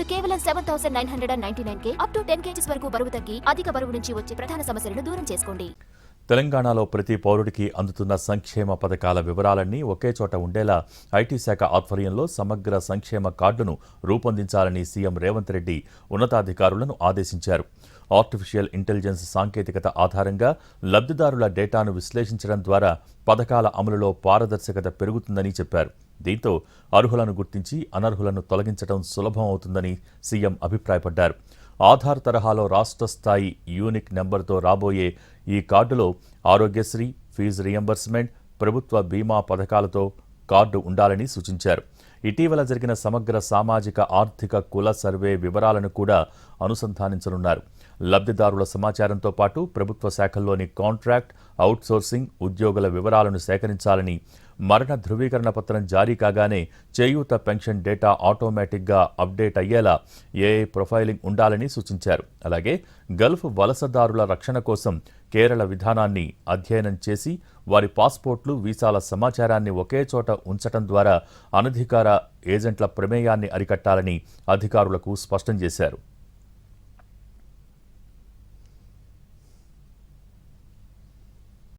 కేవలం 7,999 up to 10 kgs వరకు బరువు తగ్గి అధిక బరువు నుంచి వచ్చే ప్రధాన సమస్యలను దూరం చేసుకోండి. తెలంగాణలో ప్రతి పౌరుడికి అందుతున్న సంక్షేమ పథకాల వివరాలన్నీ ఒకే చోట ఉండేలా ఐటీ శాఖ ఆధ్వర్యంలో సమగ్ర సంక్షేమ కార్డును రూపొందించాలని సీఎం రేవంత్ రెడ్డి ఉన్నతాధికారులను ఆదేశించారు. ఆర్టిఫిషియల్ ఇంటెలిజెన్స్ సాంకేతికత ఆధారంగా లబ్ధిదారుల డేటాను విశ్లేషించడం ద్వారా పథకాల అమలులో పారదర్శకత పెరుగుతుందని చెప్పారు. దీంతో అర్హులను గుర్తించి అనర్హులను తొలగించడం సులభం అవుతుందని సీఎం అభిప్రాయపడ్డారు. ఆధార్ తరహాలో రాష్ట్ర స్థాయి యూనిక్ నెంబర్తో రాబోయే ఈ కార్డులో ఆరోగ్యశ్రీ, ఫీజు రియంబర్స్మెంట్, ప్రభుత్వ బీమా పథకాలతో కార్డు ఉండాలని సూచించారు. ఇటీవల జరిగిన సమగ్ర సామాజిక ఆర్థిక కుల సర్వే వివరాలను కూడా అనుసంధానించనున్నారు. లబ్ధిదారుల సమాచారంతో పాటు ప్రభుత్వ శాఖల్లోని కాంట్రాక్ట్, అవుట్సోర్సింగ్ ఉద్యోగుల వివరాలను సేకరించాలని, మరణ ధృవీకరణ పత్రం జారీ కాగానే చేయూత పెన్షన్ డేటా ఆటోమేటిక్గా అప్డేట్ అయ్యేలా ఏఐ ప్రొఫైలింగ్ ఉండాలని సూచించారు. అలాగే గల్ఫ్ వలసదారుల రక్షణ కోసం కేరళ విధానాన్ని అధ్యయనం చేసి వారి పాస్పోర్ట్లు, వీసాల సమాచారాన్ని ఒకే చోట ఉంచడం ద్వారా అనధికార ఏజెంట్ల ప్రమేయాన్ని అరికట్టాలని అధికారులకు స్పష్టం చేశారు.